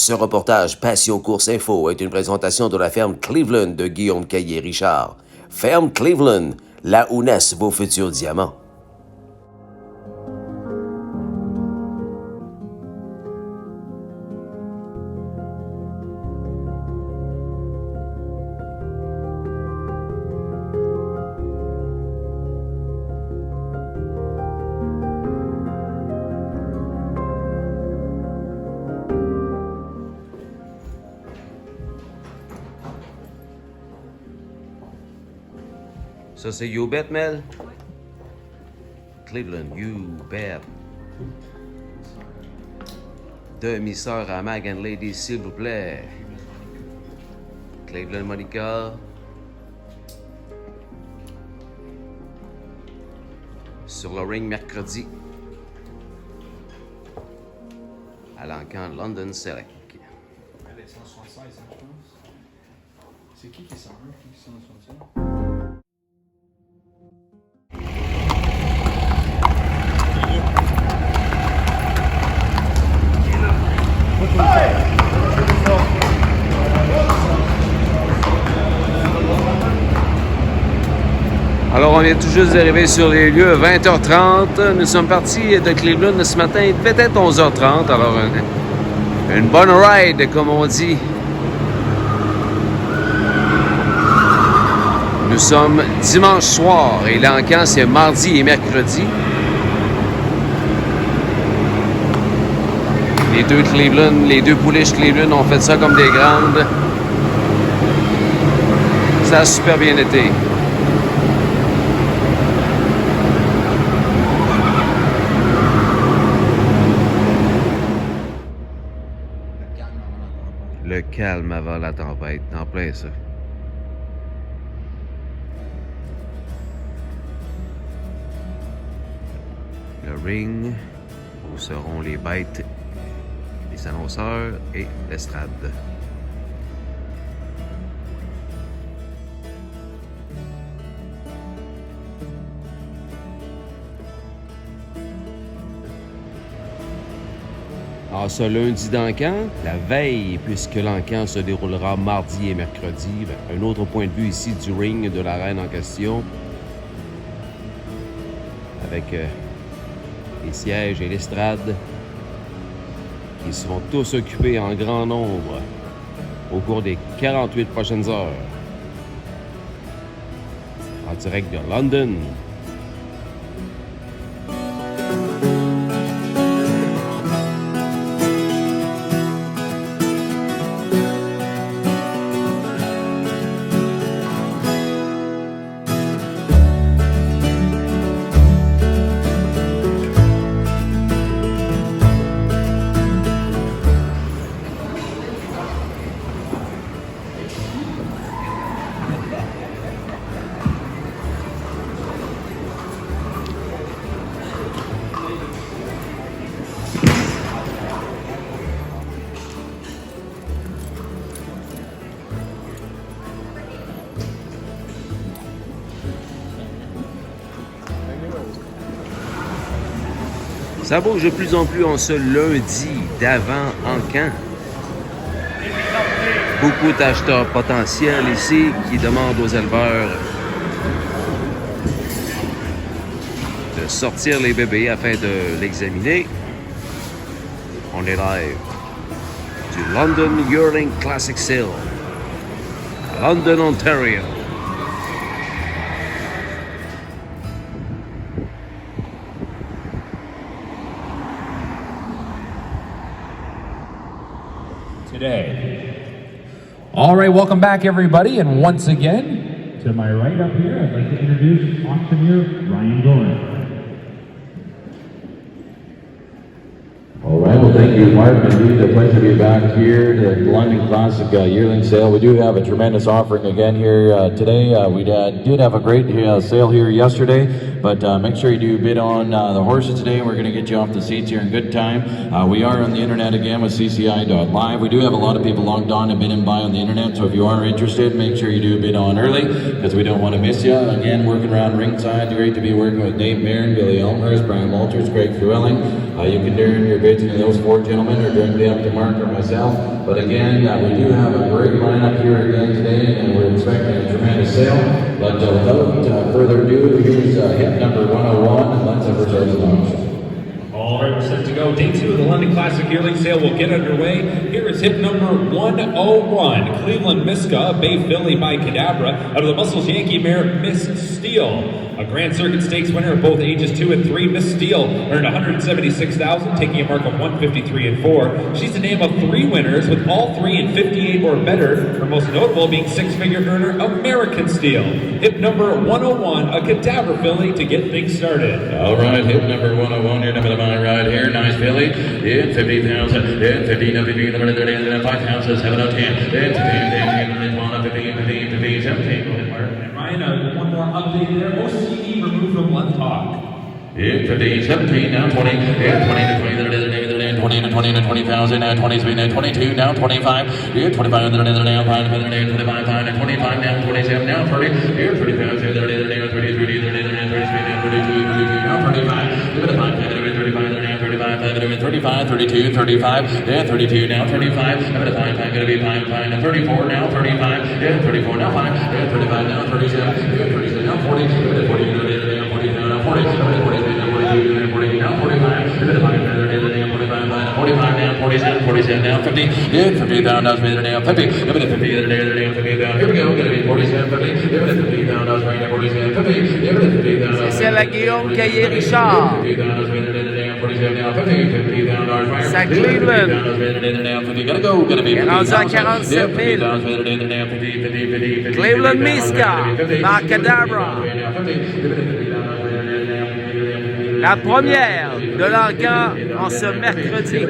Ce reportage Passion Course Info est une présentation de la ferme Cleveland de Guillaume Caillé-Richard. Ferme Cleveland, là où naissent vos futurs diamants. Ça, c'est You Bet, Mel? Cleveland, You Bet. Demi-sœur à Mag and Lady, s'il vous plaît. Cleveland, Monica. Sur le ring mercredi. À l'encan London Select. Elle est 176, je pense. C'est qui est 101, qui est 176? Alors, on vient tout juste d'arriver sur les lieux à 20h30. Nous sommes partis de Cleveland ce matin, il devait être 11h30. Alors, une bonne ride, comme on dit. Nous sommes dimanche soir et l'encan, c'est mardi et mercredi. Les deux pouliches Cleveland ont fait ça comme des grandes. Ça a super bien été. Le calme avant la tempête, en plein ça. Le ring, où seront les bêtes, les annonceurs et l'estrade. Alors, ce lundi d'encan, la veille, puisque l'encan se déroulera mardi et mercredi, un autre point de vue ici du ring de l'arène en question, avec les sièges et l'estrade, qui seront tous occupés en grand nombre au cours des 48 prochaines heures. En direct de London. Ça bouge de plus en plus en ce lundi d'avant encan. Beaucoup d'acheteurs potentiels ici qui demandent aux éleveurs de sortir les bébés afin de l'examiner. On est live du London Yearling Classic Sale à London, Ontario. Today. All right, welcome back, everybody. And once again, to my right up here, I'd like to introduce auctioneer Ryan Gorin. All right, well, thank you, Mark. Indeed, a pleasure to be back here to the London Classic Yearling Sale. We do have a tremendous offering again here today. We did have a great sale here yesterday. But make sure you do bid on the horses today. We're going to get you off the seats here in good time. We are on the internet again with CCI.live. We do have a lot of people logged on and bid and buy on the internet, so if you are interested, make sure you do bid on early, because we don't want to miss you. Again, working around ringside, great to be working with Nate Marin, Billy Elmhurst, Brian Walters, Greg Fruelling. You can turn your bids into those 4 gentlemen or directly up to Mark or myself. But again, we do have a great lineup here again today, and we're expecting a tremendous sale. But without further ado, here's hit number 101, and let's have our start the launch. All right, we're set to go. Day 2 of the London Classic Yearling Sale will get underway. Here is hit number 101. Cleveland Miska, Bay Filly by Cadabra, out of the Muscles Yankee mare Miss Steel. A Grand Circuit Stakes winner of both ages 2 and 3, Miss Steel earned $176,000, taking a mark of 153 and 4. She's the name of 3 winners, with all 3 in 58 or better. Her most notable being 6-figure earner American Steel. Hit number 101, a Cadabra filly to get things started. All right, hit number 101. You're number the mine right here. Nice filly. In 50,000. In 15, 15, 30, 5 ounces, 7 out 10. In 15, 15, 15, 15, 17. Ryan, one more update there. OCD removed from left hawk. In 15, 17, now 20. In 20 to 20, 20 to 20 to 20,000, now 23, now 22, now 25. In 25, now 5, 25, 5, now 25, now 27, now 30. In 35, 30, 30, 33, 33, now 32, 32, now 35. Give it a 5, 35, 35, 32, 35, yeah, 32, now 35, give it a 5, gonna be 5, now 34, now 35, yeah, 34, now 5, yeah, 35, now 37, yeah, 37, now 40, give it a 40, now 40, now 40, give it a 40, now 42, now 40, now 45, give it a 5, now 45, now 45, now 47, 47, now 50, yeah, 50, now 50, now 50, give it a 50, now 50, now here we go, gonna be 47, 50, give it a 50, now 47, 50, give it a 50, now C'est la Guillaume Caillé-Richard. Ça Cleveland. Il est rendu à 47 000. Cleveland Miska par Cadabra. La première de l'encan en ce mercredi.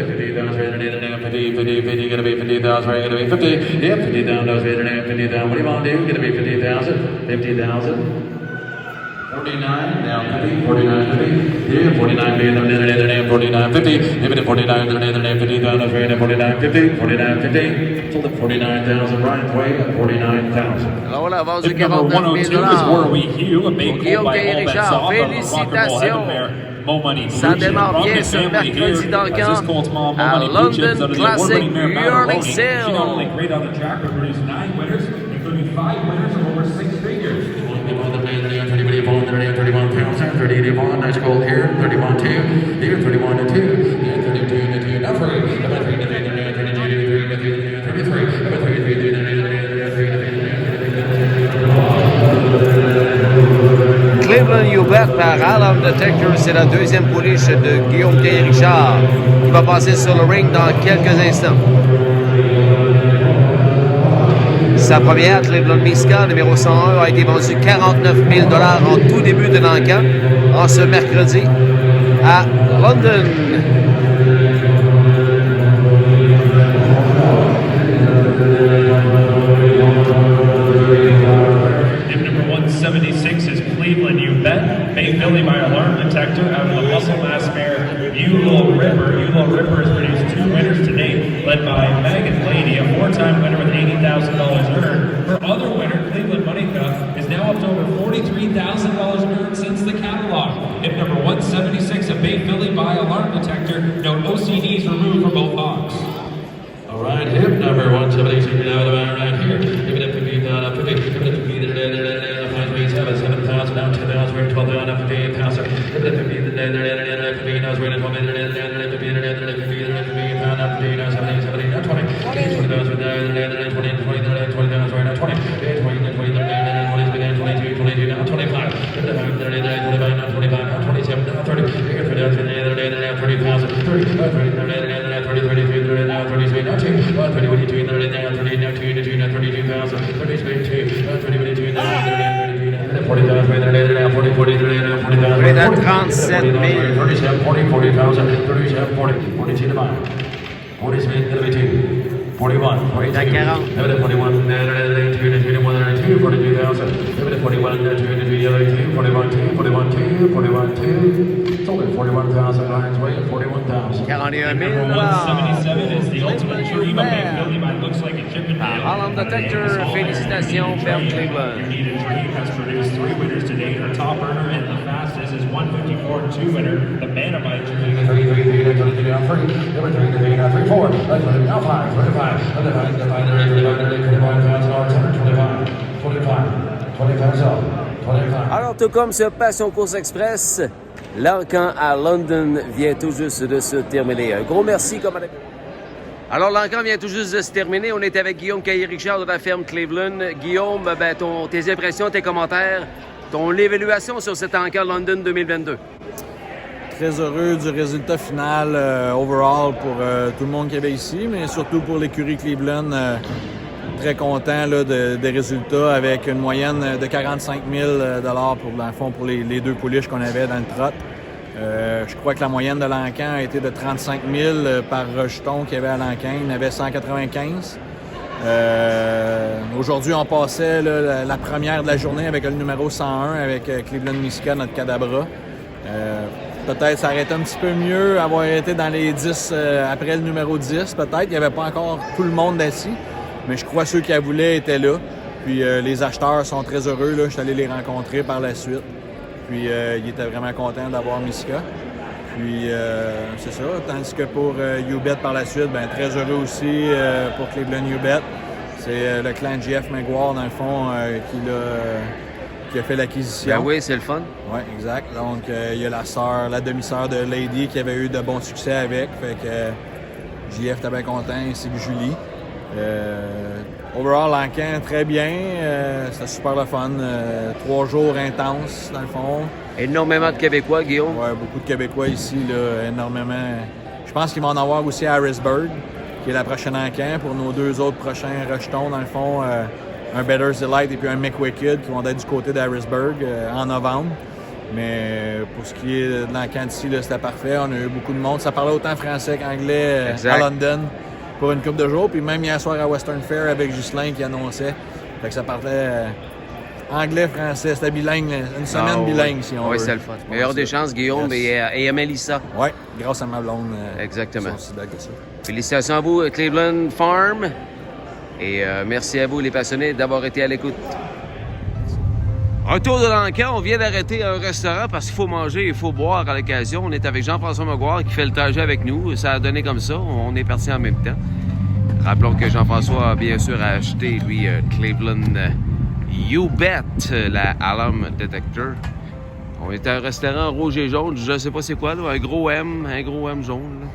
49, now 50, 49, 50, yeah, 49, 49, 50, give it 49, 50, 49, 50, 49, 50, sold at 49,000, Ryan Way, 49,000. Alors on a vendu Hit number 49 000 102 is Warwick Hugh, a big Guillaume call by All Bets Caillé-Richard. Off on the Rocket Félicitations. Bull Heaven Mo Money Blue Ça Chip. démarre bien Rocket ce family mercredi here, d'encan as this Colts mom, Mo à Money Blue Chips, London out of the Classic award-winning mare Yearling Balleroni. She not only Sale. great on the track, but produced 9 winners, including 5 winners of over 6 figures. 31 pounds, 30 to 1, nice goal here, 31 2, here, 31 to 2, yeah, 32 to 2, now 3, 33, Cleveland Hubert par Alarm Detector, c'est la deuxième pouliche de Guillaume Caillé-Richard qui va passer sur le ring dans quelques instants. Sa première, Cleveland Miska, numéro 101, a été vendue 49 000 $ en tout début de l'encan, en ce mercredi, à London. Hit number 176 is Cleveland You Bet, Bay Filly by Alarm Detector, out of the muscle mass mare Eula Ripper. Eula Ripper has produced 2 winners to date, led by Megan Lady, a 4-time winner with $80,000 earned. Her other winner, Cleveland Monica, is now up to over $43,000 earned since the catalog. Hit number 176, a Bay Filly by Alarm Detector. Note OCDs removed from both hawks. all right, hip number 176, right here, give it a 50, 50, give it a 50, 7,000, now 10,000, 12,000, 58,000, give it a 50, 50, now 20, est à 37 000. 47, 40, 40,000, 37, 40, 42 to 5, 40 to 5, 40 Smith, 32. 41, 42, Dans 40. 41, 22, 21, 42,000, 41, 22, 41, 2, 41, 2, sold at 41,000 irons weight, 41,000. 41 000 177 is the ultimate dream of Bay Philly by looks like a Chippendale. Harlem Detector, félicitations, Ben Cleveland. Need a Dream has produced 3 winners to date. Our top earner and the fastest is 154-2 winner, the Manabite Dream. 3, 3, 3, 3, 3, 3, 3, number 3, 3, 3, 4, now 5, 25, 25. Alors, tout comme ce Passion Course Express, l'encan à London vient tout juste de se terminer. Un gros merci, commandant. Alors, l'encan vient tout juste de se terminer. On est avec Guillaume Caillé-Richard de la ferme Cleveland. Guillaume, ben, tes impressions, tes commentaires, ton évaluation sur cet encan London 2022. Très heureux du résultat final overall pour tout le monde qui avait ici, mais surtout pour l'écurie Cleveland. Très content là, des résultats avec une moyenne de 45 000 pour, dans le fond, pour les 2 pouliches qu'on avait dans le trot. Je crois que la moyenne de l'encan a été de 35 000 par jeton qu'il y avait à l'encan. Il y en avait 195. Aujourd'hui, on passait là, la première de la journée avec le numéro 101 avec Cleveland Myska, notre Cadabra. Peut-être ça aurait été un petit peu mieux avoir été dans les 10 après le numéro 10. Peut-être il n'y avait pas encore tout le monde assis, mais je crois que ceux qui la voulaient étaient là. Puis les acheteurs sont très heureux. Là. Je suis allé les rencontrer par la suite. Puis ils étaient vraiment contents d'avoir Myska. Puis c'est ça. Tandis que pour U-Bet par la suite, ben, très heureux aussi pour Cleveland U-Bet. C'est le clan GF McGuire, dans le fond, qui a fait l'acquisition. Ben oui, c'est le fun. Oui, exact. Donc, il y a la demi-sœur de Lady qui avait eu de bons succès avec. Fait que JF était bien content, ainsi que Julie. Overall, l'encan, très bien. C'était super le fun. 3 jours intenses, dans le fond. Énormément de Québécois, Guillaume. Oui, beaucoup de Québécois ici, là, énormément. Je pense qu'ils vont en avoir aussi à Harrisburg, qui est la prochaine encan, pour nos 2 autres prochains rejetons, dans le fond. Un Better's Delight et puis un McWicked qui vont être du côté d'Harrisburg en novembre. Mais pour ce qui est de l'encan d'ici, c'était parfait. On a eu beaucoup de monde. Ça parlait autant français qu'anglais à London pour une couple de jours. Puis même hier soir à Western Fair avec Ghislain qui annonçait. Fait que ça parlait anglais, français. C'était bilingue, une semaine bilingue si on veut. Oui, c'est le fun. Meilleure des chances, Guillaume, et à Mélissa. Oui, grâce à ma blonde. Exactement. Ils sont aussi belles que ça. Félicitations à vous, Cleveland Farm. Et merci à vous, les passionnés, d'avoir été à l'écoute. Retour de l'encan, on vient d'arrêter un restaurant parce qu'il faut manger et il faut boire à l'occasion. On est avec Jean-François Maguire qui fait le trajet avec nous. Ça a donné comme ça. On est partis en même temps. Rappelons que Jean-François a bien sûr acheté, lui, Cleveland U-Bet, la Harlem Detector. On est à un restaurant rouge et jaune. Je ne sais pas c'est quoi, là. Un gros M jaune. Là.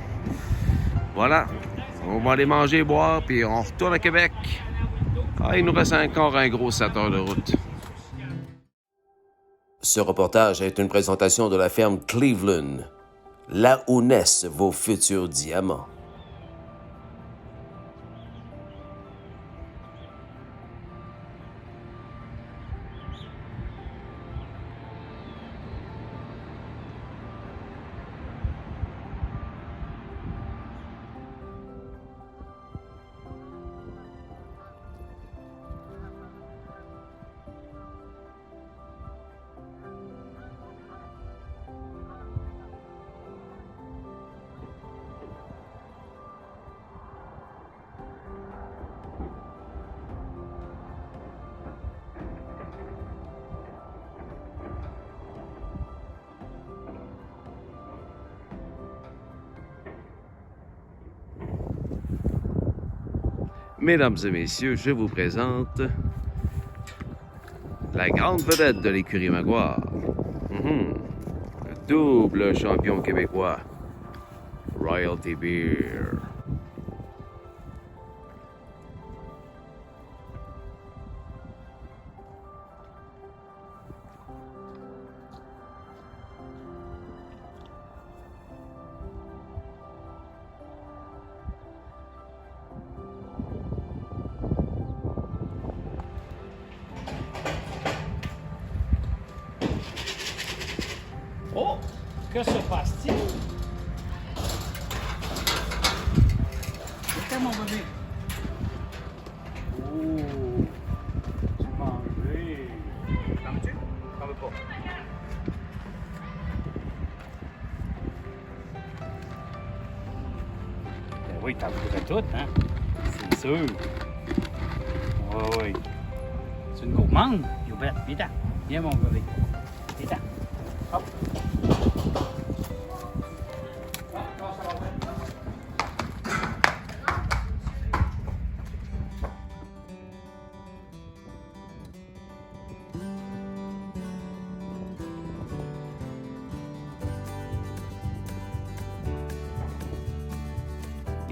Voilà. On va aller manger et boire, puis on retourne à Québec. Il nous reste encore un gros 7 heures de route. Ce reportage est une présentation de la ferme Cleveland, là où naissent vos futurs diamants. Mesdames et messieurs, je vous présente la grande vedette de l'écurie Maguire. Le double champion québécois, Royalty Beer. Oh, que se passe-t-il? C'est mon bébé. oui, t'en voudrais tout, hein? C'est sûr. Oui, oui. C'est une gourmande, Youbette. Viens-t'en. Viens, mon bébé. Viens-t'en. Hop.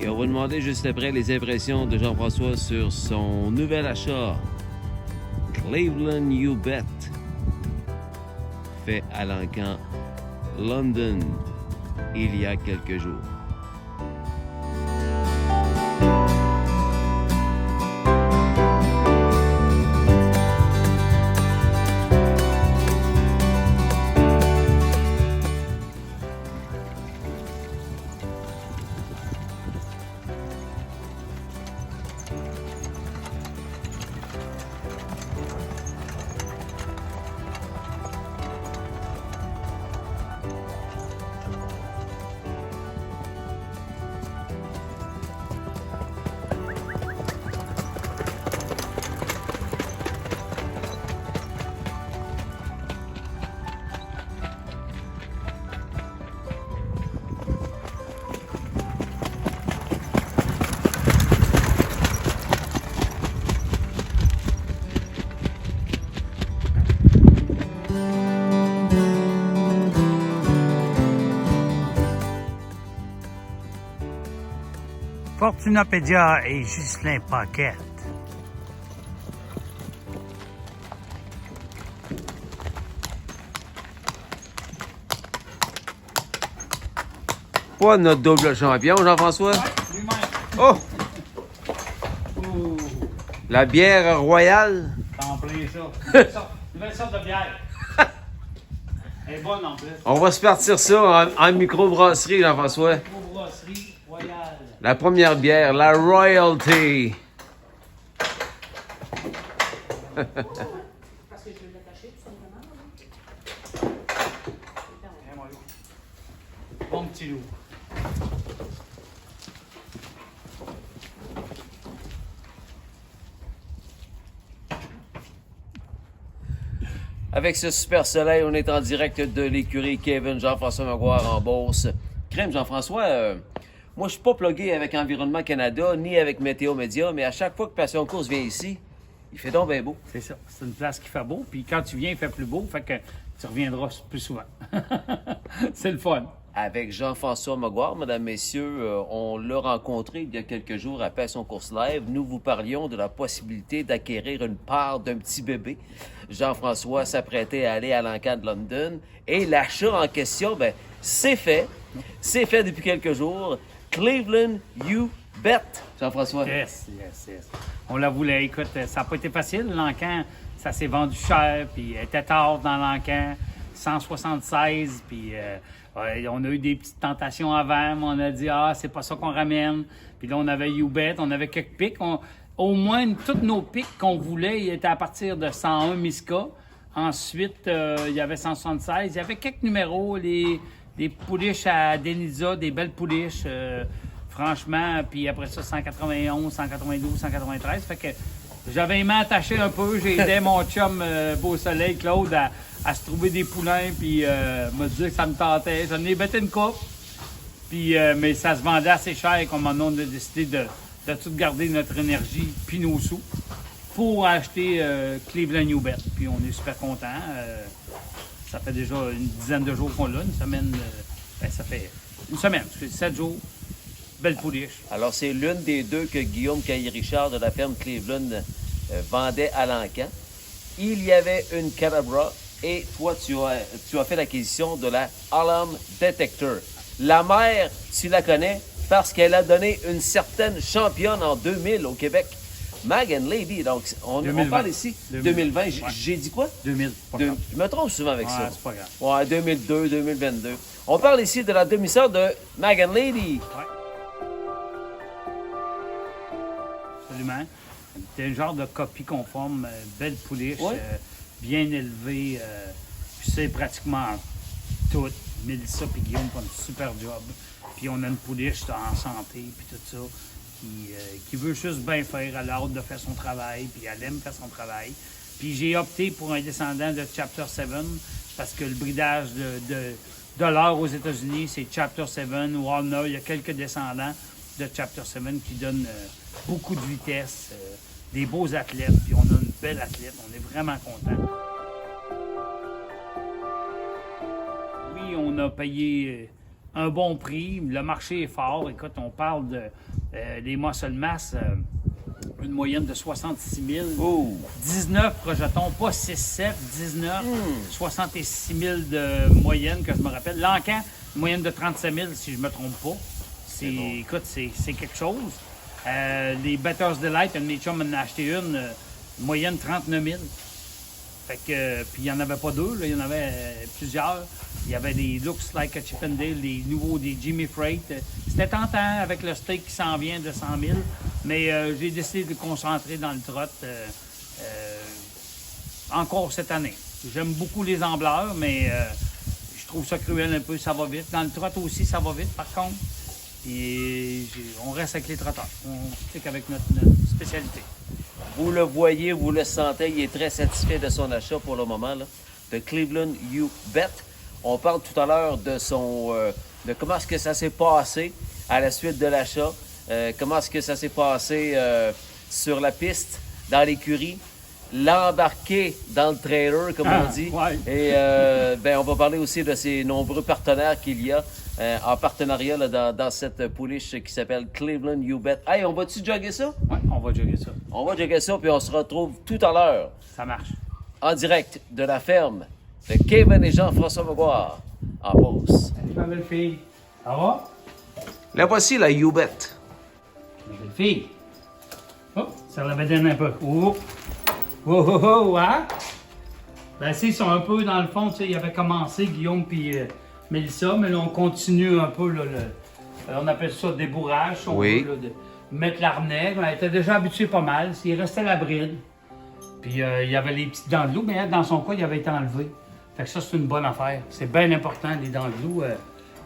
Et on va demander juste après les impressions de Jean-François sur son nouvel achat, Cleveland U-Bet, fait à l'encan London il y a quelques jours. Fortunapédia et Ghislain Paquette. Pas notre double champion, Jean-François. Lui-même. Oh! Ouh, La bière royale. t'en plais ça. Nouvelle sorte de bière. Elle est bonne en plus. On va se partir ça en microbrasserie, Jean-François. Brasserie royale. La première bière, la Royalty. Viens, mon loup. Bon petit loup. Avec ce super soleil, on est en direct de l'écurie Kevin Jean-François Maguire en Beauce. Crème Jean-François, moi je suis pas plugué avec Environnement Canada ni avec Météo Média, mais à chaque fois que Passion Course vient ici, il fait donc bien beau. C'est ça. C'est une place qui fait beau. Puis quand tu viens, il fait plus beau. Fait que tu reviendras plus souvent. C'est le fun. Avec Jean-François Maguire, mesdames, messieurs, on l'a rencontré il y a quelques jours à Passion Course Live. Nous vous parlions de la possibilité d'acquérir une part d'un petit bébé. Jean-François s'apprêtait à aller à l'encan de London. Et l'achat en question, ben, c'est fait. C'est fait depuis quelques jours. Cleveland U-Bet, Jean-François. Yes. On la voulait. Écoute, ça n'a pas été facile. L'encan, ça s'est vendu cher. Puis elle était tard dans l'encan. 176. Puis on a eu des petites tentations avant. Mais on a dit, c'est pas ça qu'on ramène. Puis là, on avait U-Bet. On avait quelques pics. Au moins, toutes nos pics qu'on voulait, ils étaient à partir de 101 Miska. Ensuite, il y avait 176. Il y avait quelques numéros. Des pouliches à Denisa, des belles pouliches. Franchement, puis après ça, 191, 192, 193. Fait que j'avais aimé attacher un peu. J'ai aidé mon chum Beau Soleil, Claude, à se trouver des poulains, puis me dire que ça me tentait. J'en ai bêté une coupe, puis, mais ça se vendait assez cher qu'on a décidé de tout garder notre énergie puis nos sous pour acheter Cleveland U-Bet. Puis on est super contents. Ça fait déjà une dizaine de jours qu'on l'a. Une semaine, ça fait une semaine. Ça fait 7 jours. Belle pouliche. Alors, c'est l'une des deux que Guillaume Caillé-Richard de la ferme Cleveland vendait à l'encan. Il y avait une Cadabra et toi, tu as fait l'acquisition de la Alarm Detector. La mère, tu la connais parce qu'elle a donné une certaine championne en 2000 au Québec. Megan Levy. Donc, on parle ici 2020. Ouais. J'ai dit quoi? 2000. Je me trompe souvent avec ça. C'est pas grave. Ouais, 2002, 2022. On parle ici de la demi-sœur de Megan Levy. Ouais. Absolument. C'était un genre de copie conforme, belle pouliche, Ouais. bien élevée. Puis c'est pratiquement tout. Mélissa et Guillaume font un super job. Puis on a une pouliche en santé, puis tout ça, qui veut juste bien faire. Elle a hâte de faire son travail, puis elle aime faire son travail. Puis j'ai opté pour un descendant de Chapter 7 parce que le bridage de l'or aux États-Unis, c'est Chapter 7, Walnut. Il y a quelques descendants de Chapter 7 qui donnent beaucoup de vitesse, des beaux athlètes, puis on a une belle athlète. On est vraiment contents. Oui, on a payé un bon prix. Le marché est fort. Écoute, on parle des muscle mass, une moyenne de 66 000. Oh! 19 projetons, pas 6, 7, 19. 66 000 de moyenne, que je me rappelle. L'encan, une moyenne de 37 000, si je ne me trompe pas. Écoute, c'est quelque chose. Les Better's Delight, un de mes chums en a acheté une moyenne 39 000. Fait que, puis il n'y en avait pas deux, là, il y en avait plusieurs. Il y avait des Looks Like a Chippendale, des nouveaux, des Jimmy Freight. C'était tentant avec le steak qui s'en vient de 100 000, mais j'ai décidé de concentrer dans le trot encore cette année. J'aime beaucoup les ambleurs, mais je trouve ça cruel un peu, ça va vite. Dans le trot aussi, ça va vite, par contre. Et on reste avec les trotteurs. On stick avec notre spécialité. Vous le voyez, vous le sentez, il est très satisfait de son achat pour le moment, là, de Cleveland You Bet. On parle tout à l'heure de de comment est-ce que ça s'est passé à la suite de l'achat, comment est-ce que ça s'est passé sur la piste, dans l'écurie, l'embarquer dans le trailer, comme on dit. Ouais. Et on va parler aussi de ces nombreux partenaires qu'il y a en partenariat là, dans cette pouliche qui s'appelle Cleveland You Bet. Hey, on va-tu jogger ça? Oui, on va jogger ça. On va jogger ça, puis on se retrouve tout à l'heure Ça marche. en direct de la ferme de Kevin et Jean-François Maguire en pause. Salut ma belle fille. Ça va? La voici, la You Bet. Ma belle fille. Oh, ça la bédaine un peu. Oh, oh, oh, oh, hein? Ben, ils sont un peu dans le fond, tu sais, ils avaient commencé, Guillaume puis Mélissa, mais là, on continue un peu, là, on appelle ça débourrage, si on Oui. veut, là, de mettre l'arnais. Elle était déjà habituée pas mal, il restait la bride. Puis il y avait les petites dents de loup, mais elle, dans son cas, il avait été enlevé. Fait que ça, c'est une bonne affaire. C'est bien important, les dents de loup.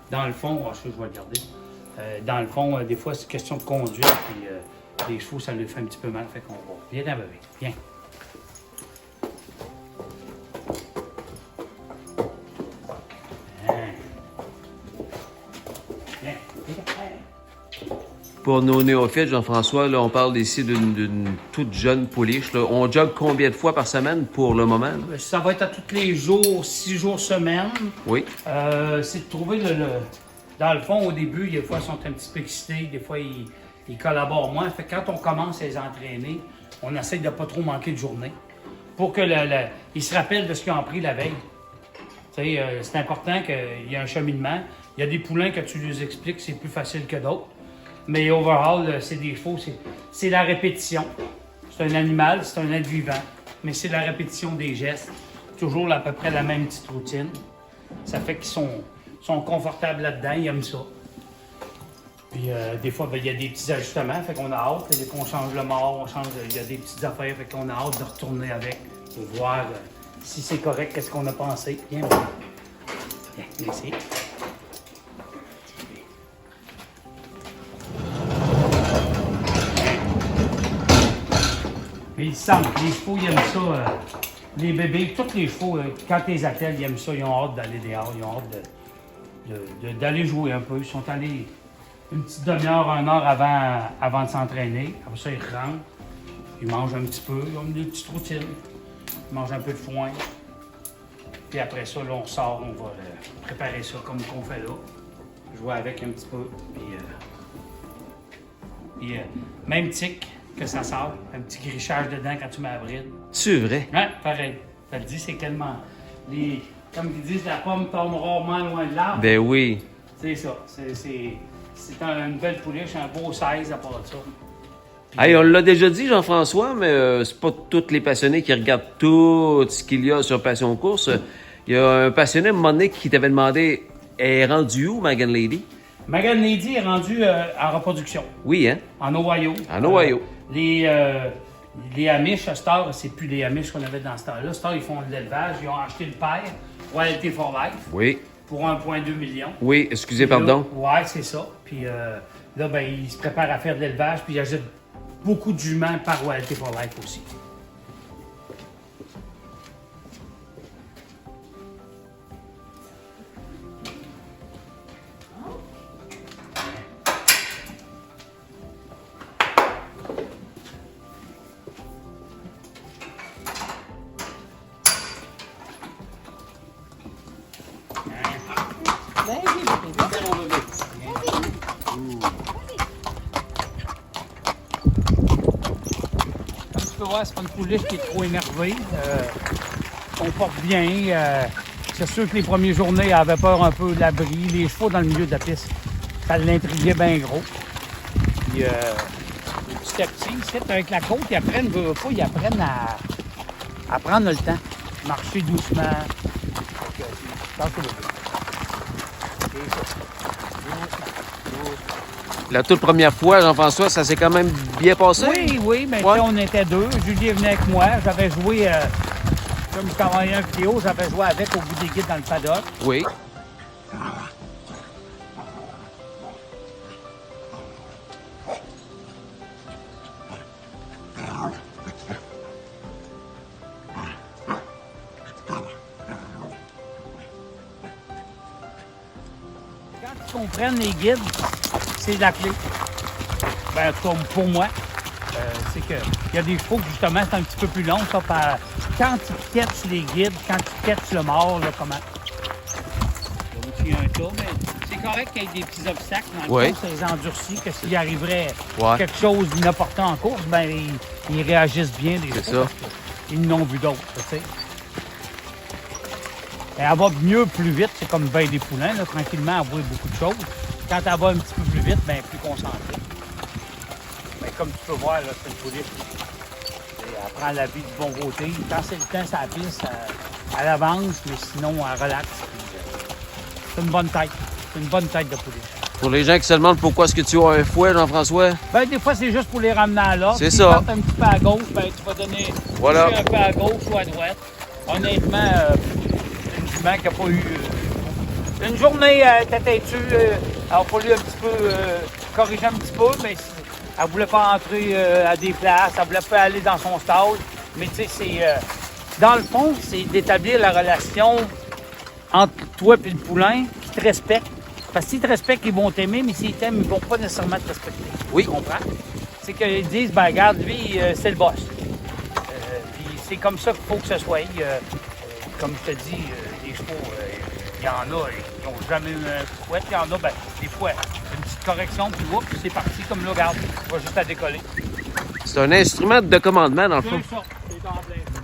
Dans le fond, je vais le garder. Dans le fond, des fois, c'est question de conduire, puis les chevaux, ça leur fait un petit peu mal. Fait qu'on va. Viens dans bébé, viens. Pour nos néophytes, Jean-François, là, on parle ici d'une toute jeune pouliche. Là. On jogue combien de fois par semaine pour le moment? Là? Ça va être à tous les jours, 6 jours semaine. Oui. C'est de trouver Dans le fond, au début, des fois, ils sont un petit peu excités, des fois, ils collaborent moins. Fait que quand on commence à les entraîner, on essaie de ne pas trop manquer de journée pour que ils se rappellent de ce qu'ils ont appris la veille. C'est important qu'il y ait un cheminement. Il y a des poulains que tu lui expliques, c'est plus facile que d'autres. Mais overall, c'est des chevaux, c'est la répétition. C'est un animal, c'est un être vivant, mais c'est la répétition des gestes. Toujours à peu près la même petite routine. Ça fait qu'ils sont confortables là-dedans, ils aiment ça. Puis des fois, il y a des petits ajustements, fait qu'on a hâte. Des fois, on change le mort, il y a des petites affaires, fait qu'on a hâte de retourner avec pour voir si c'est correct, qu'est-ce qu'on a pensé. Viens, voilà. Viens, ici. Puis ils sentent, les chevaux, ils aiment ça. Les bébés, tous les chevaux, quand les attelles, ils aiment ça, ils ont hâte d'aller dehors, ils ont hâte d'aller jouer un peu. Ils sont allés une petite demi-heure, 1 heure avant de s'entraîner. Après ça, ils rentrent, ils mangent un petit peu, ils ont des petites routines. Ils mangent un peu de foin. Puis après ça, là, on sort, on va préparer ça comme qu'on fait là. Jouer avec un petit peu. Puis même tic que ça sort, un petit grichage dedans quand tu mets la bride. C'est vrai? Ouais, pareil. Ça te dit, c'est tellement... Comme ils disent, la pomme tombe rarement loin de l'arbre. Ben oui. C'est ça. C'est une belle pouliche, un beau size à part de ça. Puis, Hey, on l'a déjà dit, Jean-François, mais c'est pas tous les passionnés qui regardent tout ce qu'il y a sur Passion Course. Il y a un passionné, à un moment donné, qui t'avait demandé, elle est rendue où, Megan Lady? Megan Lady est rendue en reproduction, Oui, hein? en Ohio. En Ohio. Les Amish, à cette heure, c'est plus les Amish qu'on avait dans ce temps-là. À cette heure, ils font de l'élevage. Ils ont acheté le père, Royalty for Life. Oui. pour 1,2 million. Oui, excusez, Puis là, pardon. Ouais, c'est ça. Puis là, ben, il se prépare à faire de l'élevage, puis il ajoute beaucoup de juments par Royalty for Life aussi. Comme tu peux voir, c'est pas une pouliche qui est trop énervée. On porte bien. C'est sûr que les premières journées, elle avait peur un peu de l'abri. Les chevaux dans le milieu de la piste, ça l'intriguait bien gros. Puis, petit à petit, ici, avec la côte, ils apprennent, ils apprennent à prendre le temps. Marcher doucement. Donc, je pense que c'est ça. La toute première fois, Jean-François, ça s'est quand même bien passé? Oui, mais Ouais. on était deux. Julie est venue avec moi. J'avais joué, comme je t'ai envoyé une vidéo, j'avais joué avec au bout des guides dans le paddock. Oui. Quand ils comprennent les guides, c'est la clé. Ben, comme pour moi, c'est qu'il y a des chevaux que justement c'est un petit peu plus long. Ça, quand tu catches les guides, quand tu catches le mort, là, comment? Il y a aussi un tas, mais c'est correct qu'il y ait des petits obstacles. Dans le Oui. fond, c'est endurci, que s'il arriverait Ouais. quelque chose d'inopportun en course, ben ils réagissent bien, les C'est chevaux, ça. parce qu'ils n'ont vu d'autres, tu sais. Et elle va mieux, plus vite, c'est comme ben des poulains, là, tranquillement, elle voit beaucoup de choses. Quand elle va un petit peu plus vite, ben plus concentrée. Mais comme tu peux voir, là, c'est une pouliche. Et elle prend la vie du bon côté. Quand c'est le temps, ça piste, elle avance, mais sinon, elle relaxe. Puis, c'est une bonne tête. C'est une bonne tête de pouliche. Pour les gens qui se demandent pourquoi est-ce que tu as un fouet, Jean-François? Ben, des fois, c'est juste pour les ramener à l'ordre. C'est S'ils ça. partent un petit peu à gauche, ben, tu vas donner Voilà. un peu à gauche ou à droite. Honnêtement, c'est une jument qui n'a pas eu... une journée, elle était têtue. Elle a fallu un petit peu corriger un petit peu, mais elle voulait pas entrer à des places. Elle voulait pas aller dans son stade. Mais tu sais, c'est... dans le fond, c'est d'établir la relation entre toi et le poulain qui te respecte. Parce que s'ils te respectent, ils vont t'aimer, mais s'ils t'aiment, ils vont pas nécessairement te respecter. Oui. Tu comprends? C'est qu'ils disent, ben regarde, lui, c'est le boss. Puis c'est comme ça qu'il faut que ce soit. Comme je te dis, les chevaux, il y en a, ils n'ont jamais eu un fouet. Il y en a, ben, des fois, une petite correction, puis whoop, c'est parti comme là, regarde, tu vas juste à décoller. C'est un instrument de commandement, dans le fond. C'est ça, c'est en plein ça.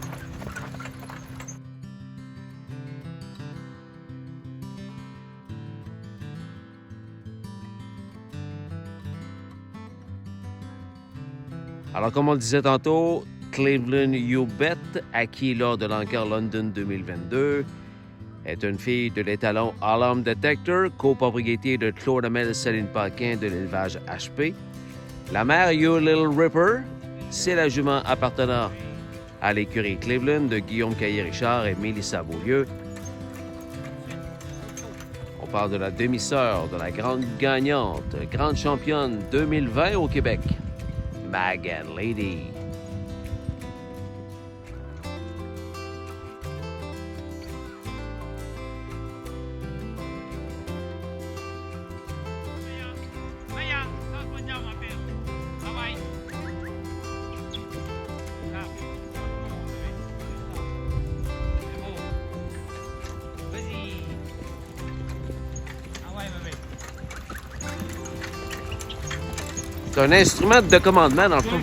Alors, comme on le disait tantôt, Cleveland You Bet, acquis lors de l'Encar London 2022, est une fille de l'étalon Alarm Detector, copropriété de Claude Amel Céline Paquin de l'élevage HP. La mère You Little Ripper, c'est la jument appartenant à l'écurie Cleveland de Guillaume Caillé-Richard et Mélissa Beaulieu. On parle de la demi-sœur de la grande gagnante, grande championne 2020 au Québec, Magan Lady. C'est un instrument de commandement, dans le fond.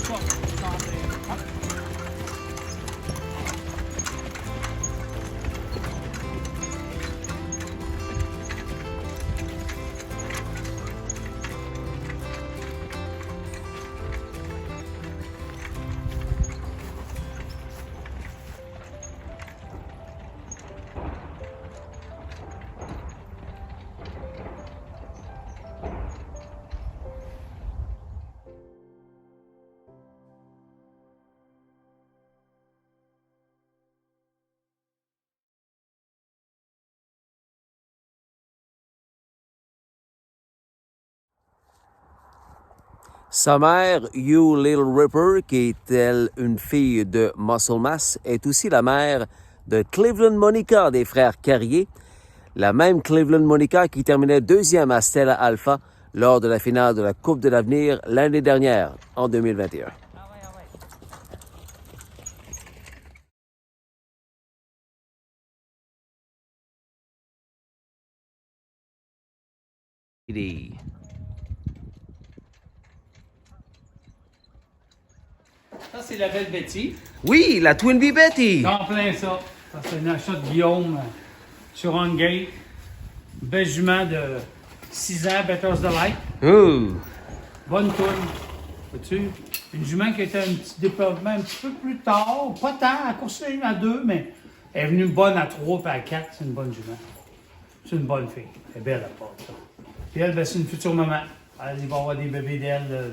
Sa mère, You Little Ripper, qui est elle une fille de Muscle Mass, est aussi la mère de Cleveland Monica des frères Carrier, la même Cleveland Monica qui terminait deuxième à Stella Alpha lors de la finale de la Coupe de l'Avenir l'année dernière, en 2021. Ça, c'est la belle Betty. Oui, la Twin Bee Betty! En plein ça. Ça, c'est un achat de Guillaume sur Hungate. Belle jument de 6 ans, Better's Delight. Oh! Bonne toune. Vois-tu? Une jument qui a été un petit développement un petit peu plus tard. Pas tant, à course à 2, mais elle est venue bonne à 3 et à 4. C'est une bonne jument. C'est une bonne fille. Elle est belle à part ça. Puis elle, ben, c'est une future maman. Elle va avoir des bébés d'elle.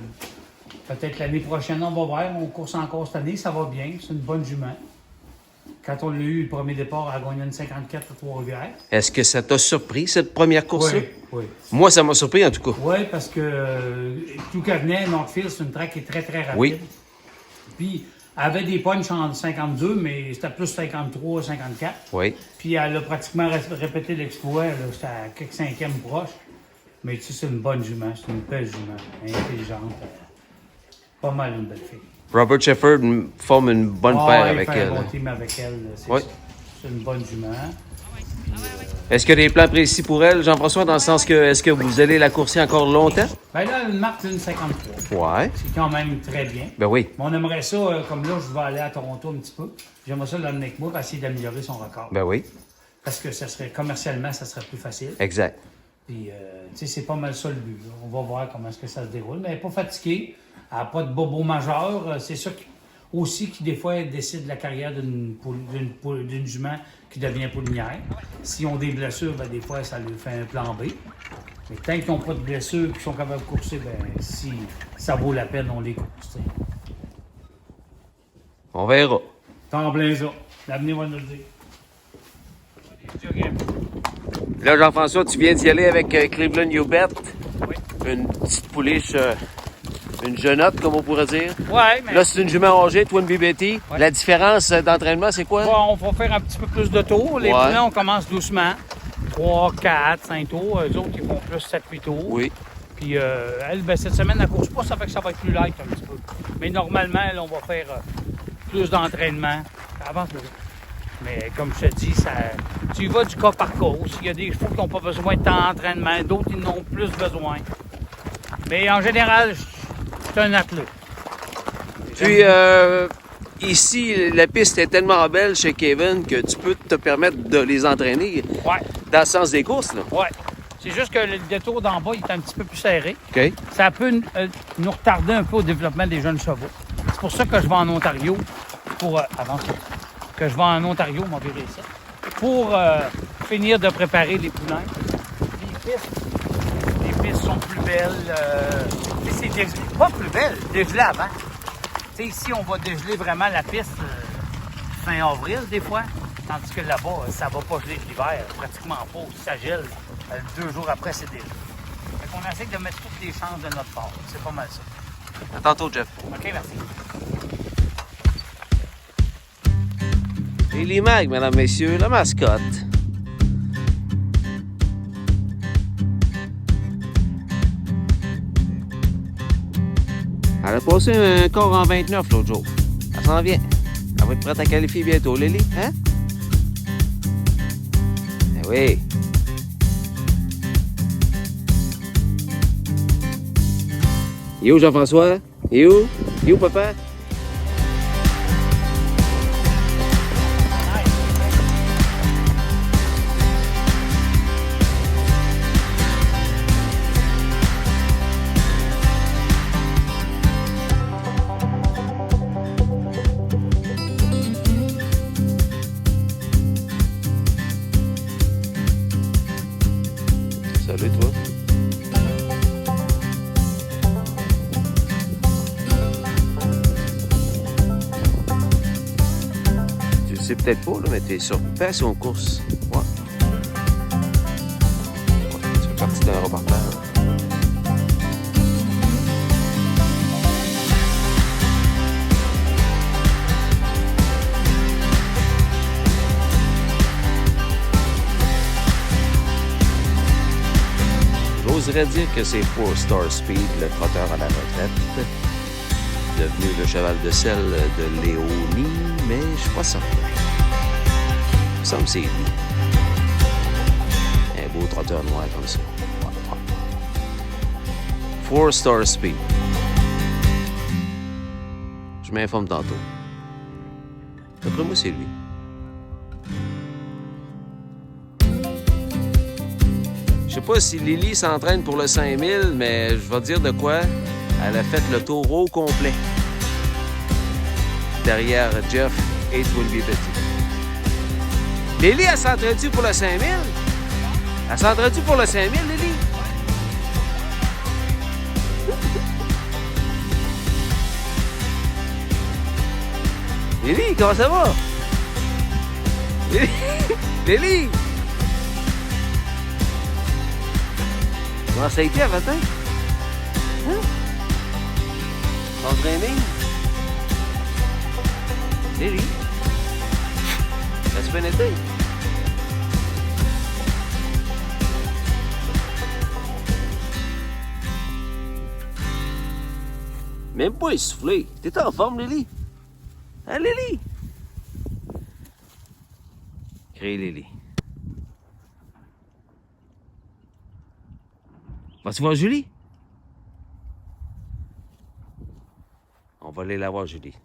Peut-être l'année prochaine, on va voir. On course encore cette année, ça va bien. C'est une bonne jument. Quand on l'a eu, le premier départ, elle a gagné une 54 à Trois-Rivières. Est-ce que ça t'a surpris, cette première course-là? Oui. Moi, ça m'a surpris, en tout cas. Oui, parce que tout qu'elle venait, Northfield, c'est une track qui est très, très rapide. Oui. Puis, elle avait des punches en 52, mais c'était plus 53, 54. Oui. Puis, elle a pratiquement répété l'exploit. C'était à quelques cinquièmes proches. Mais tu sais, c'est une bonne jument. C'est une belle jument. Intelligente. Pas mal une belle fille. Robert Shefford forme une bonne paire il avec fait elle. un bon team avec elle. C'est Oui. ça. C'est une bonne jument. Est-ce qu'il y a des plans précis pour elle, Jean-François, dans le sens que est-ce que vous allez la courser encore longtemps? Ben là, une marque d'une 53. Ouais. C'est quand même très bien. Ben oui. Mais on aimerait ça, comme là, je vais aller à Toronto un petit peu. J'aimerais ça l'amener avec moi pour essayer d'améliorer son record. Ben oui. Parce que ça serait, commercialement, ça serait plus facile. Exact. Puis, tu sais, c'est pas mal ça le but. Là. On va voir comment est-ce que ça se déroule. Mais elle n'est pas fatiguée. Elle n'a pas de bobo majeur. C'est ça aussi qui, des fois, décide la carrière d'une jument qui devient poulinière. S'ils ont des blessures, ben, des fois, ça lui fait un plan B. Mais tant qu'ils n'ont pas de blessures et qu'ils sont capables de courser, ben, si ça vaut la peine, on les course. T'sais. On verra. T'en plein ça. L'avenir va nous le dire. Là, Jean-François, tu viens d'y aller avec Cleveland You Bet. Oui. Une petite pouliche, une jeunotte, comme on pourrait dire. Ouais, mais. Là, c'est une jument âgée, Twin Bee Betty. Ouais. La différence d'entraînement, c'est quoi? Bon, on va faire un petit peu plus de tours. Les Ouais. poulains, on commence doucement. 3, 4, 5 tours. Eux autres, ils font plus 7, 8 tours. Oui. Puis elle, ben, cette semaine, elle ne course pas, ça fait que ça va être plus light un petit peu. Mais normalement, elle, on va faire plus d'entraînement. Avance le Mais comme je te dis, tu y vas du cas par cas. Il y a des chevaux qui n'ont pas besoin de tant d'entraînement, d'autres qui en ont plus besoin. Mais en général, c'est un athlète. Puis, ici, la piste est tellement belle chez Kevin que tu peux te permettre de les entraîner Ouais, dans le sens des courses, là. ouais. C'est juste que le détour d'en bas il est un petit peu plus serré. OK. Ça peut nous retarder un peu au développement des jeunes chevaux. C'est pour ça que je vais en Ontario pour que je vais en Ontario, m'en verrai ça, pour finir de préparer les poulains. Les pistes sont plus belles. C'est pas plus belle, dégelé avant. Tu sais, ici, on va dégeler vraiment la piste fin avril, des fois. Tandis que là-bas, ça va pas geler l'hiver, pratiquement pas. Si ça gèle, 2 jours après, c'est dégelé. Fait qu'on essaie de mettre toutes les chances de notre part. C'est pas mal ça. À tantôt, Jeff. OK, merci. Lily Mag, mesdames, messieurs, la mascotte. Elle a passé un corps en 29 l'autre jour. Elle s'en vient. Elle va être prête à qualifier bientôt, Lily, hein? Eh oui. Il est où, Jean-François? Il est où? Il est où, papa? Salut, toi. Tu le sais peut-être pas, là, mais t'es sur Passion Course. Ouais. Tu fais partie d'un reportage. voudrais dire que c'est 4-Star Speed, le trotteur à la retraite, devenu le cheval de selle de Léonie, mais je suis pas certain. Il me semble que c'est lui. Un beau trotteur noir comme ça. 4-Star Speed. Je m'informe tantôt. D'après moi, c'est lui. Je sais pas si Lily s'entraîne pour le 5000, mais je vais te dire de quoi. Elle a fait le tour au complet. Derrière Jeff et Twinbee Petit. Lily, elle s'entraîne-tu pour le 5000? Elle s'entraîne-tu pour le 5000, Lily? Lily, comment ça va? Lily! Lily! Comment ça a été à matin? Hein? Entraîné? Lily? Ça se bien été? Même pas essoufflé. T'es en forme, Lily? Hein, Lily? Crée Lily. Vas-tu voir Julie? On va aller la voir, Julie.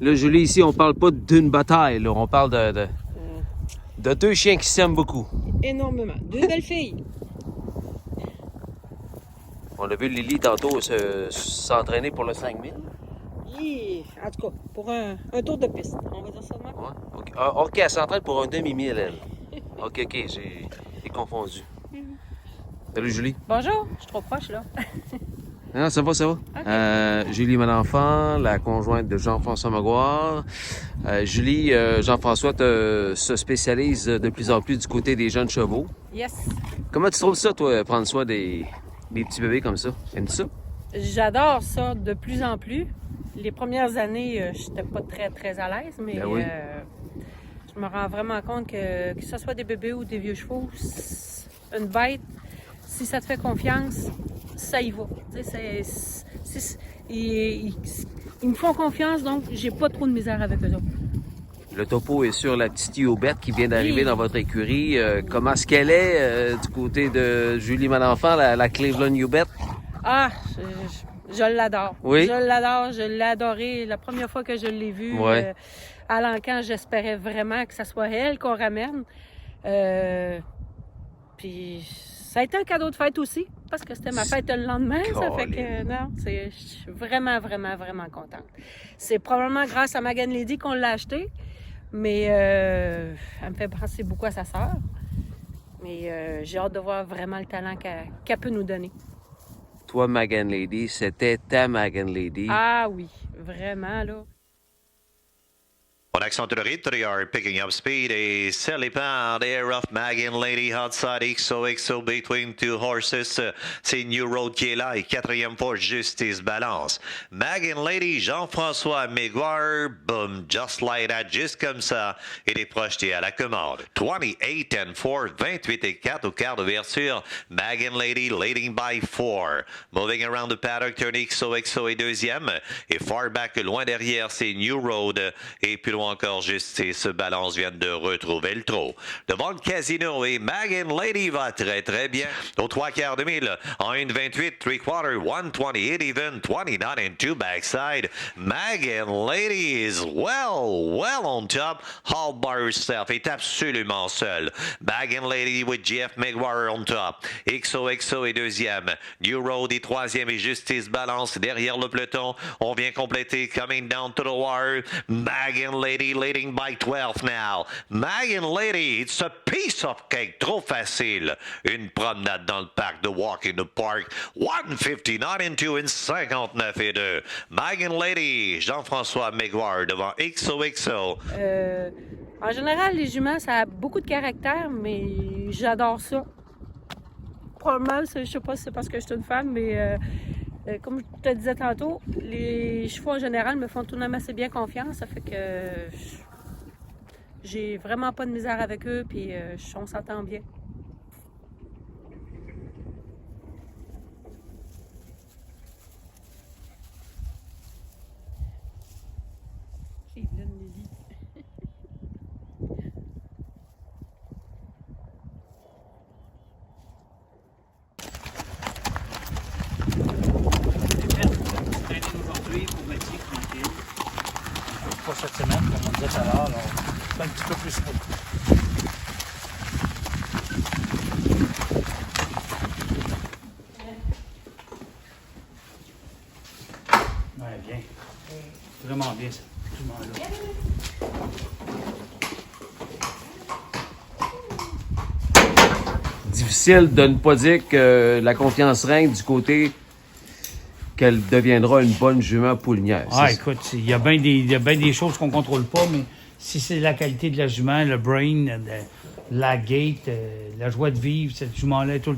Là, Julie, ici, on parle pas d'une bataille, là. On parle de deux chiens qui s'aiment beaucoup. Énormément. Deux belles filles. On a vu Lily tantôt s'entraîner pour le 5000. En tout cas, pour un tour de piste. On va dire ça de même. Ouais. OK. Ah, OK, elle s'entraîne pour un demi-mille, elle. OK, j'ai confondu. Salut, Julie. Bonjour, je suis trop proche, là. Non, ça va, ça va. OK. Julie Malenfant, la conjointe de Jean-François Maguire. Julie, Jean-François se spécialise de plus en plus du côté des jeunes chevaux. Yes. Comment tu trouves ça, toi, prendre soin des petits bébés comme ça? Aimes-tu ça? J'adore ça de plus en plus. Les premières années, j'étais pas très à l'aise, mais Ben oui. je me rends vraiment compte que ce soit des bébés ou des vieux chevaux, une bête, si ça te fait confiance, ça y va. Tu sais, ils me font confiance, donc j'ai pas trop de misère avec eux autres. Le topo est sur la petite Youbette qui vient d'arriver Oui. dans votre écurie. Comment est-ce qu'elle est du côté de Julie Malenfant, la Cleveland Youbette? Ah, je l'adore. Oui? Je l'adore, je l'ai adorée. La première fois que je l'ai vue Ouais. à l'encan, j'espérais vraiment que ça soit elle qu'on ramène. Puis ça a été un cadeau de fête aussi, parce que c'était ma fête le lendemain. Ça fait que, non, je suis vraiment contente. C'est probablement grâce à Magan Lady qu'on l'a acheté, mais elle me fait penser beaucoup à sa sœur. Mais j'ai hâte de voir vraiment le talent qu'elle peut nous donner. Toi, Magan Lady, c'était ta Magan Lady. Ah oui, vraiment, là. On accentue le rythme, they are picking up speed. A silly pound air of Magan Lady outside XOXO between two horses. C'est New Road qui est là et quatrième fois Justice Balance. Magan Lady, Jean-François Maguire, boom, just like that, juste comme ça. Il est projeté à la commande. 28 and 4, 28 et 4 au quart d'ouverture. Magan Lady leading by 4. Moving around the paddock, turn XOXO est deuxième. Et far back, loin derrière, c'est New Road. Et plus loin encore Justice Balance viennent de retrouver le trot. Devant le Casino et Magan Lady va très bien. Aux trois quarts de mille, en 1,28, 3/4, 128 even, 29 and 2 backside. Magan Lady is well on top. All by herself, est absolument seule. Magan Lady with Jeff Maguire on top. XOXO est deuxième. New Road est troisième et Justice Balance derrière le peloton. On vient compléter coming down to the wire. Magan Lady Lady leading by 12 now. Megan Lady, it's a piece of cake. Trop facile. Une promenade dans le parc de Walk in the Park. 1:59 into in 59-2. Megan Lady, Jean-François Maguire devant XOXO. En général, les juments, ça a beaucoup de caractère, mais j'adore ça. Probablement, je sais pas si c'est parce que je suis une femme, mais comme je te disais tantôt, les chevaux en général me font tout de même assez bien confiance. Ça fait que j'ai vraiment pas de misère avec eux, puis on s'entend bien. Cleveland Lily. Aujourd'hui pour Mathieu tranquille. Pas cette semaine, comme on disait tout à l'heure, c'est un petit peu plus court. Ouais, bien. Vraiment bien ça. Difficile de ne pas dire que la confiance règne du côté qu'elle deviendra une bonne jument poulinière. Ah, écoute, il y a bien des choses qu'on ne contrôle pas, mais si c'est la qualité de la jument, le brain, la gait, la joie de vivre, cette jument-là est tout le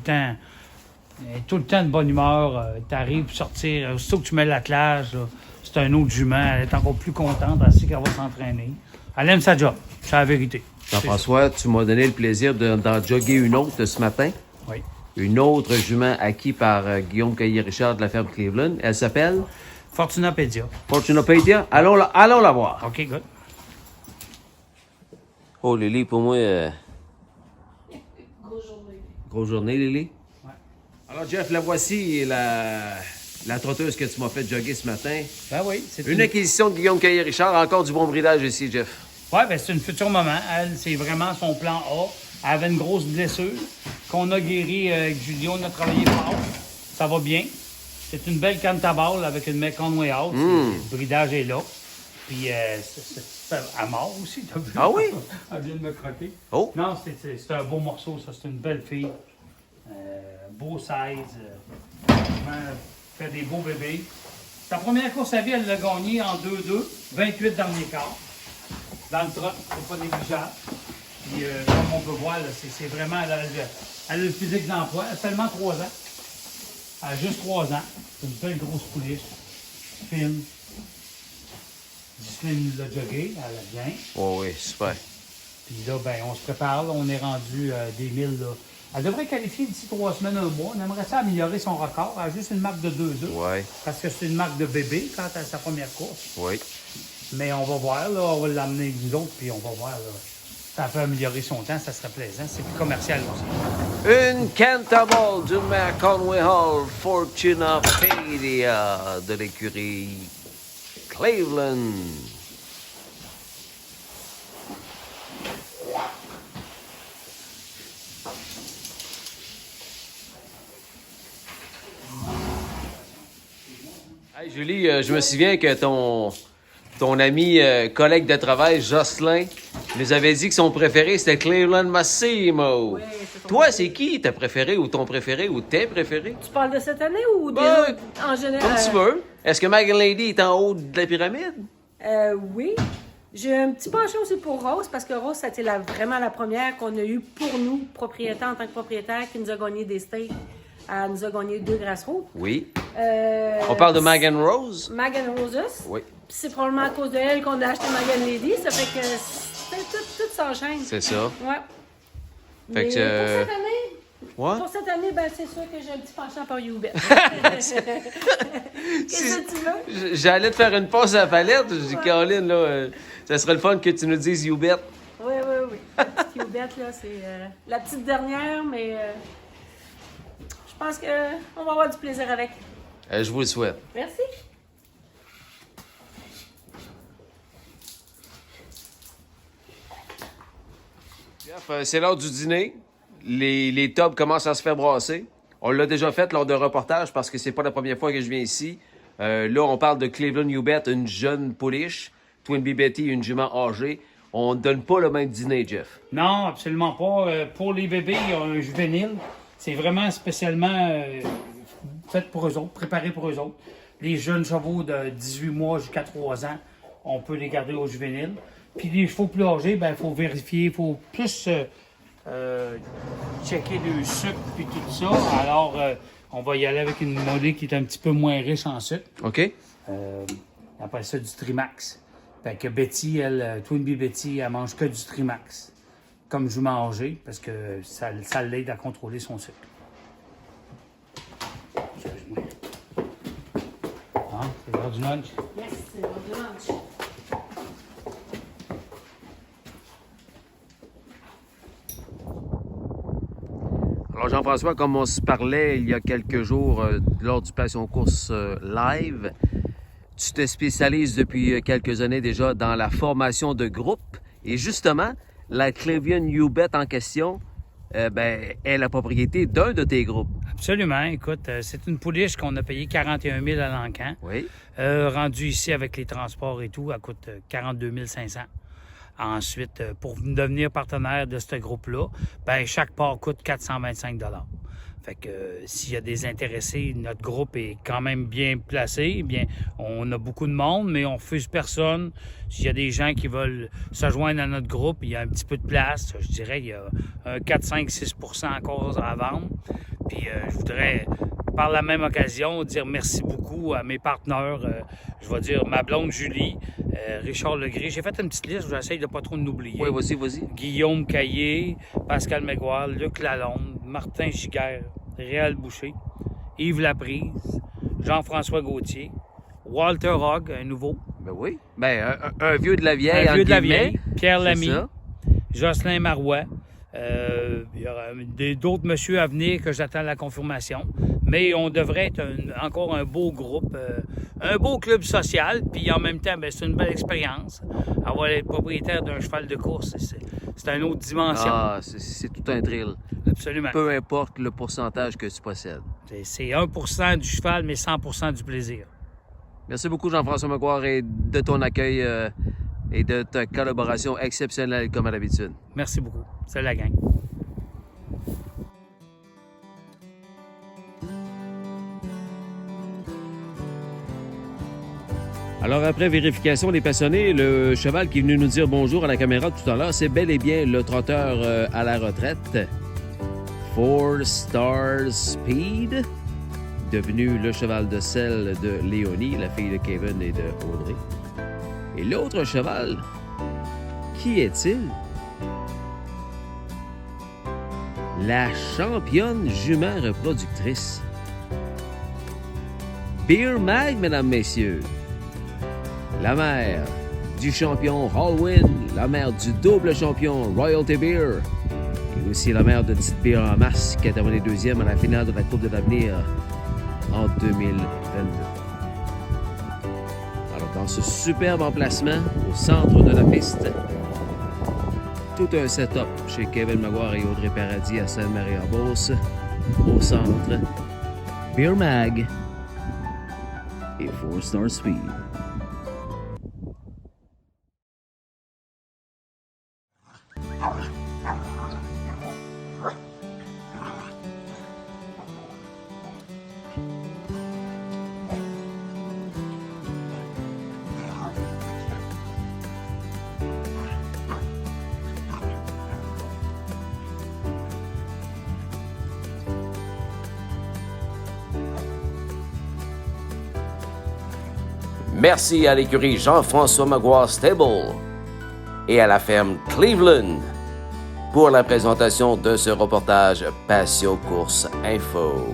temps de bonne humeur. Tu arrives pour sortir, aussitôt que tu mets l'attelage, c'est un autre jument, elle est encore plus contente, elle sait qu'elle va s'entraîner. Elle aime sa job, c'est la vérité. Jean-François, tu m'as donné le plaisir d'en jogger une autre ce matin. Oui. Une autre jument acquise par Guillaume Caillé-Richard de la ferme Cleveland. Elle s'appelle? Fortunapédia. Fortunapédia. Allons la voir. OK, good. Oh, Lily, pour moi... Grosse journée. Grosse journée, Lily? Ouais. Alors, Jeff, la voici, la trotteuse que tu m'as fait jogger ce matin. Ben oui, c'est Une acquisition de Guillaume Caillé-Richard. Encore du bon bridage ici, Jeff. Oui, ben c'est une future maman. Elle, c'est vraiment son plan A. Elle avait une grosse blessure qu'on a guérie avec Julien. On a travaillé fort. Ça va bien. C'est une belle cantabale avec une mec Conway Out. Le bridage est là. Puis, elle mord aussi, t'as vu? Ah oui? Elle vient de me croquer. Oh! Non, c'est un beau morceau, ça. C'est une belle fille. Beau size. Vraiment, fait des beaux bébés. Sa première course à vie, elle l'a gagnée en 2-2. 28 derniers quarts. Dans le trot, c'est pas négligeable. Puis, comme on peut voir, là, c'est vraiment... Elle a le physique d'emploi. Elle a seulement 3 ans. Elle a juste 3 ans. C'est une belle grosse pouliche. Fine. Ghislaine l'a joggé. Elle a bien. Oh oui, super. Puis là, ben, on se prépare. Là, on est rendu des 1000. Là. Elle devrait qualifier d'ici 3 semaines, 1 mois. On aimerait ça améliorer son record. Elle a juste une marque de 2-2. Oui. Parce que c'est une marque de bébé quand elle a sa première course. Oui. Mais on va voir, là, on va l'amener avec nous autres, puis on va voir, là. Ça peut améliorer son temps, ça serait plaisant. C'est plus commercial aussi. Une cantabale du maire Conway Hall, Fortunapédia de l'écurie Cleveland. Hey Julie, je me souviens que ton ami collègue de travail, Jocelyn, nous avait dit que son préféré, c'était Cleveland Massimo. Oui, c'est ton Toi, c'est qui ta préférée ou ton préféré ou tes préférés? Tu parles de cette année ou des Ben, autres en général? Comme tu veux. Est-ce que Megan Lady est en haut de la pyramide? Oui. J'ai un petit penchant aussi pour Rose, parce que Rose, c'était vraiment la première qu'on a eue pour nous, propriétaires, en tant que propriétaire, qui nous a gagné des stakes. Elle nous a gagné 2 grasses roues. Oui. On parle de Megan Rose? Megan Roses. Oui. Puis c'est probablement à cause de elle qu'on a acheté Megan Lady. Ça fait que tout s'enchaîne. C'est ça. Ouais. Fait Mais que, pour cette année, Ouais? pour cette année, ben, c'est sûr que j'ai un petit penchant pour Hubert. Qu'est-ce que tu veux? J'allais te faire une passe à la palette. Je dis, Caroline, là, ça serait le fun que tu nous dises Hubert. Oui. La petite Hubert, là, c'est la petite dernière, mais je pense qu'on va avoir du plaisir avec. Je vous le souhaite. Merci. C'est l'heure du dîner. Les tubs commencent à se faire brasser. On l'a déjà fait lors d'un reportage parce que c'est pas la première fois que je viens ici. Là, on parle de Cleveland Hubert, une jeune pouliche Twin Bee Betty, une jument âgée. On ne donne pas le même dîner, Jeff. Non, absolument pas. Pour les bébés, il y a un juvénile. C'est vraiment spécialement fait pour eux autres, préparé pour eux autres. Les jeunes chevaux de 18 mois jusqu'à 3 ans, on peut les garder au juvénile. Puis les chevaux plus âgés, il faut vérifier, il faut plus checker le sucre puis tout ça. Alors, on va y aller avec une mollée qui est un petit peu moins riche en sucre. OK. On appelle ça du Trimax. Fait que Betty, elle, Twin Bee Betty, elle mange que du Trimax. Comme je mangeais, parce que ça l'aide à contrôler son sucre. Excuse-moi. C'est l'heure du lunch? Yes, c'est l'heure du lunch. Alors, Jean-François, comme on se parlait il y a quelques jours lors du Passion Course live, tu te spécialises depuis quelques années déjà dans la formation de groupe. Et justement, la Cleveland U-Bet en question est la propriété d'un de tes groupes. Absolument. Écoute, c'est une pouliche qu'on a payé 41 000 à l'encan. Oui. Rendu ici avec les transports et tout, elle coûte 42 500. Ensuite, pour devenir partenaire de ce groupe-là, chaque part coûte 425 $. Fait que s'il y a des intéressés, notre groupe est quand même bien placé. Bien, on a beaucoup de monde, mais on refuse personne. S'il y a des gens qui veulent se joindre à notre groupe, il y a un petit peu de place. Je dirais qu'il y a un 4, 5, 6 % encore à vendre. Puis je voudrais, par la même occasion, dire merci beaucoup à mes partenaires. Je vais dire ma blonde Julie, Richard Legris. J'ai fait une petite liste, j'essaye de pas trop l'oublier. Oui, vas-y. Guillaume Caillé, Pascal Mégoire, Luc Lalonde, Martin Giguère, Réal Boucher, Yves Laprise, Jean-François Gauthier, Walter Hogg, un nouveau. Ben oui. Un vieux de la vieille. Un vieux de la vieille, Pierre C'est Lamy, ça. Jocelyn Marois. Il y aura d'autres messieurs à venir que j'attends la confirmation. Mais on devrait être encore un beau groupe, un beau club social. Puis en même temps, c'est une belle expérience. Avoir les propriétaires d'un cheval de course, c'est une autre dimension. Ah, c'est tout un thrill. Absolument. Peu importe le pourcentage que tu possèdes. C'est 1% du cheval, mais 100% du plaisir. Merci beaucoup, Jean-François Maguire, et de ton accueil et de ta collaboration exceptionnelle comme à l'habitude. Merci beaucoup. C'est la gang. Alors, après vérification des passionnés, le cheval qui est venu nous dire bonjour à la caméra tout à l'heure, c'est bel et bien le trotteur à la retraite. 4 Star Speed, devenu le cheval de selle de Léonie, la fille de Kevin et de Audrey. Et l'autre cheval, qui est-il? La championne jument reproductrice. Beer Mag, mesdames, messieurs. La mère du champion Hallwin, la mère du double champion Royalty Beer, et aussi la mère de Petite Beer en masse qui a terminé deuxième à la finale de la Coupe de l'Avenir en 2022. Alors, dans ce superbe emplacement au centre de la piste, tout un setup chez Kevin Maguire et Audrey Paradis à Sainte-Marie-en-Beauce, au centre, Beer Mag et 4 Star Speed. Merci à l'écurie Jean-François Maguire Stable et à la ferme Cleveland pour la présentation de ce reportage Passion Course Info.